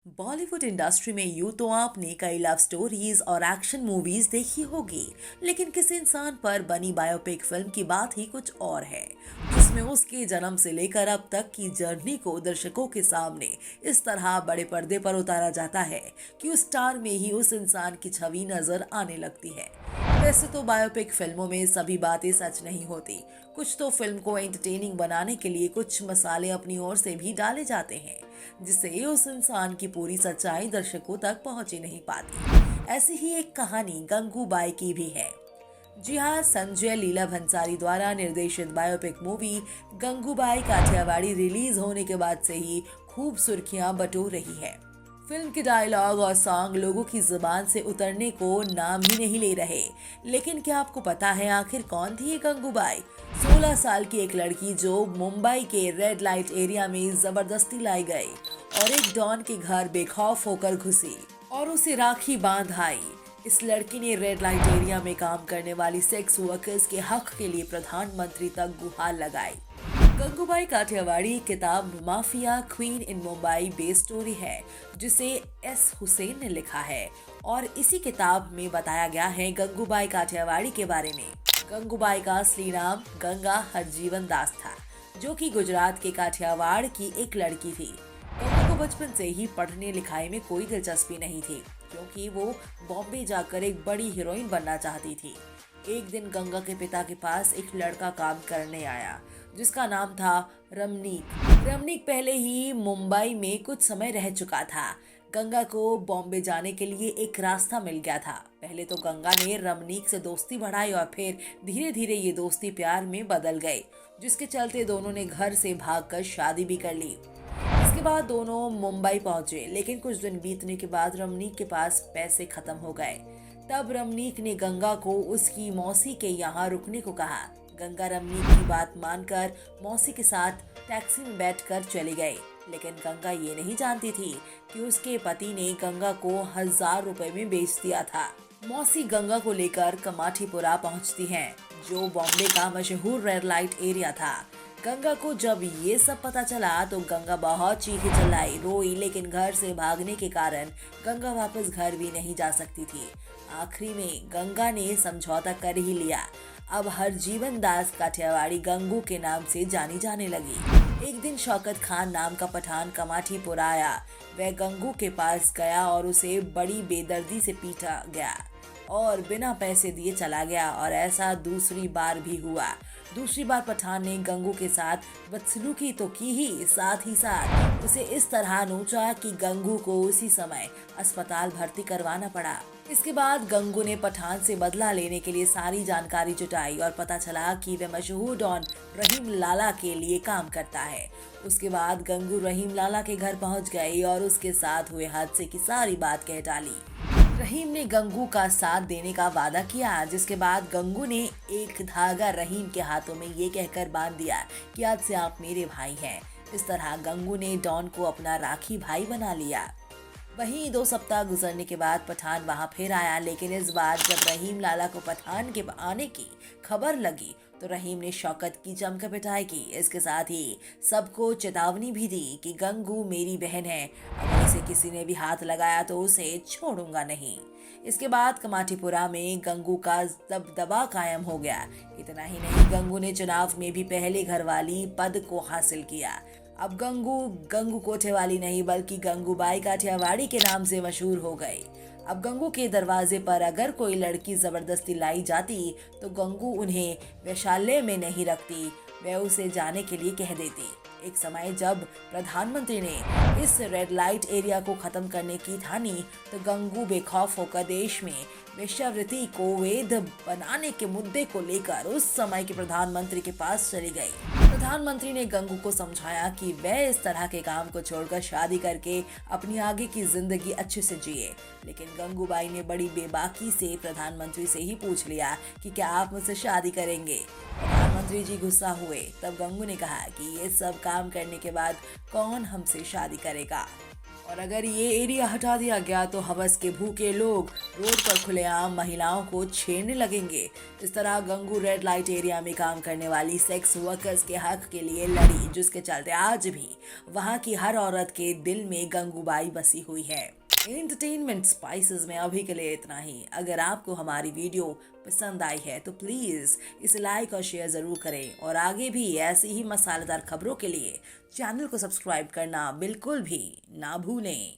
Bollywood industry में यूं तो आपने कई लव स्टोरीज और एक्शन मूवीज देखी होगी, लेकिन किसी इंसान पर बनी बायोपिक फिल्म की बात ही कुछ और है, जिसमें उसके जन्म से लेकर अब तक की जर्नी को दर्शकों के सामने इस तरह बड़े पर्दे पर उतारा जाता है कि उस स्टार में ही उस इंसान की छवि नजर आने लगती है। वैसे तो बायोपिक फिल्मों में सभी बातें सच नहीं होती, कुछ तो फिल्म को एंटरटेनिंग बनाने के लिए कुछ मसाले अपनी ओर से भी डाले जाते हैं, जिससे उस इंसान की पूरी सच्चाई दर्शकों तक पहुंच ही नहीं पाती। ऐसी ही एक कहानी गंगूबाई की भी है। जी हाँ, संजय लीला भंसाली द्वारा निर्देशित biopic movie Gangubai Kathiawadi release होने के बाद से ही खूब सुर्खियां बटोर रही है। फिल्म के डायलॉग और सॉन्ग लोगों की जुबान से उतरने को नाम ही नहीं ले रहे। लेकिन क्या आपको पता है आखिर कौन थी ये गंगूबाई? 16 साल की एक लड़की जो मुंबई के रेड लाइट एरिया में जबरदस्ती लाई गई और एक डॉन के घर बेखौफ होकर घुसी और उसे राखी बांध आई। इस लड़की ने रेड लाइट एरिया में काम करने वाली सेक्स वर्कर्स के हक के लिए प्रधानमंत्री तक गुहार लगाई। गंगूबाई काठियावाड़ी किताब माफिया क्वीन इन मुंबई बेस्ड स्टोरी है, जिसे एस हुसैन ने लिखा है और इसी किताब में बताया गया है गंगूबाई काठियावाड़ी के बारे में। गंगूबाई का असली नाम गंगा हरजीवन दास था, जो कि गुजरात के काठियावाड़ की एक लड़की थी। गंगा को बचपन से ही पढ़ने लिखाई में कोई दिलचस्पी नहीं थी, क्योंकि वो बॉम्बे जाकर एक बड़ी हीरोइन बनना चाहती थी। एक दिन गंगा के पिता के पास एक लड़का काम करने आया, जिसका नाम था रमनीक। रमनीक पहले ही मुंबई में कुछ समय रह चुका था। गंगा को बॉम्बे जाने के लिए एक रास्ता मिल गया था। पहले तो गंगा ने रमनीक से दोस्ती बढ़ाई और फिर धीरे धीरे ये दोस्ती प्यार में बदल गई, जिसके चलते दोनों ने घर से भागकर शादी भी कर ली। इसके बाद दोनों मुंबई पहुंचे, लेकिन कुछ दिन बीतने के बाद रमनीक के पास पैसे खत्म हो गए। तब रमनीक ने गंगा को उसकी मौसी के यहाँ रुकने को कहा। गंगा रमनीक की बात मानकर मौसी के साथ टैक्सी में बैठकर चली गई, लेकिन गंगा ये नहीं जानती थी कि उसके पति ने गंगा को 1000 रुपए में बेच दिया था। मौसी गंगा को लेकर कमाठीपुरा पहुंचती हैं, जो बॉम्बे का मशहूर रेड लाइट एरिया था। गंगा को जब ये सब पता चला तो गंगा बहुत चीखी चिल्लाई, रोई, लेकिन घर से भागने के कारण गंगा वापस घर भी नहीं जा सकती थी। आखिरी में गंगा ने समझौता कर ही लिया। अब हरजीवन दास काठियावाड़ी गंगू के नाम से जानी जाने लगी। एक दिन शौकत खान नाम का पठान कमाठीपुरा आया। वह गंगू के पास गया और उसे बड़ी बेदर्दी से पीटा गया और बिना पैसे दिए चला गया, और ऐसा दूसरी बार भी हुआ। दूसरी बार पठान ने गंगू के साथ बदसलूकी तो की ही, साथ ही साथ उसे इस तरह नोचा कि गंगू को उसी समय अस्पताल भर्ती करवाना पड़ा। इसके बाद गंगू ने पठान से बदला लेने के लिए सारी जानकारी जुटाई और पता चला कि वह मशहूर डॉन रहीम लाला के लिए काम करता है। उसके बाद गंगू रहीम लाला के घर पहुंच गई और उसके साथ हुए हादसे की सारी बात कह डाली। रहीम ने गंगू का साथ देने का वादा किया, जिसके बाद गंगू ने एक धागा रहीम के हाथों में ये कहकर बांध दिया कि आज से आप मेरे भाई हैं। इस तरह गंगू ने डॉन को अपना राखी भाई बना लिया। वहीं 2 सप्ताह गुजरने के बाद पठान वहां फिर आया, लेकिन इस बार जब रहीम लाला को पठान के आने की खबर लगी तो रहीम ने शौकत की जमकर पिटाई की। इसके साथ ही सबको चेतावनी भी दी कि गंगू मेरी बहन है, अगर इसे किसी ने भी हाथ लगाया तो उसे छोड़ूंगा नहीं। इसके बाद कमाठीपुरा में गंगू का दबदबा कायम हो गया। इतना ही नहीं, गंगू ने चुनाव में भी पहले घरवाली पद को हासिल किया। अब गंगू कोठेवाली नहीं बल्कि गंगूबाई काठियावाड़ी के नाम से मशहूर हो गई। अब गंगू के दरवाजे पर अगर कोई लड़की जबरदस्ती लाई जाती तो गंगू उन्हें वैशाल्य में नहीं रखती, वह उसे जाने के लिए कह देती। एक समय जब प्रधानमंत्री ने इस रेड लाइट एरिया को खत्म करने की ठानी तो गंगू बेखौफ होकर देश में वेश्यावृत्ति को वैध बनाने के मुद्दे को लेकर उस समय के प्रधानमंत्री के पास चली गई। प्रधानमंत्री ने गंगू को समझाया कि वह इस तरह के काम को छोड़कर शादी करके अपनी आगे की जिंदगी अच्छे से जिए, लेकिन गंगूबाई ने बड़ी बेबाकी से प्रधानमंत्री से ही पूछ लिया कि क्या आप मुझसे शादी करेंगे। प्रधानमंत्री जी गुस्सा हुए। तब गंगू ने कहा कि ये सब काम करने के बाद कौन हमसे शादी करेगा, और अगर ये एरिया हटा दिया गया तो हवस के भूखे लोग रोड पर खुलेआम महिलाओं को छेड़ने लगेंगे। इस तरह गंगू रेड लाइट एरिया में काम करने वाली सेक्स वर्कर्स के हक के लिए लड़ी, जिसके चलते आज भी वहां की हर औरत के दिल में गंगूबाई बसी हुई है। एंटरटेनमेंट स्पाइसेस में अभी के लिए इतना ही। अगर आपको हमारी वीडियो पसंद आई है तो प्लीज़ इसे लाइक और शेयर ज़रूर करें और आगे भी ऐसी ही मसालेदार खबरों के लिए चैनल को सब्सक्राइब करना बिल्कुल भी ना भूलें।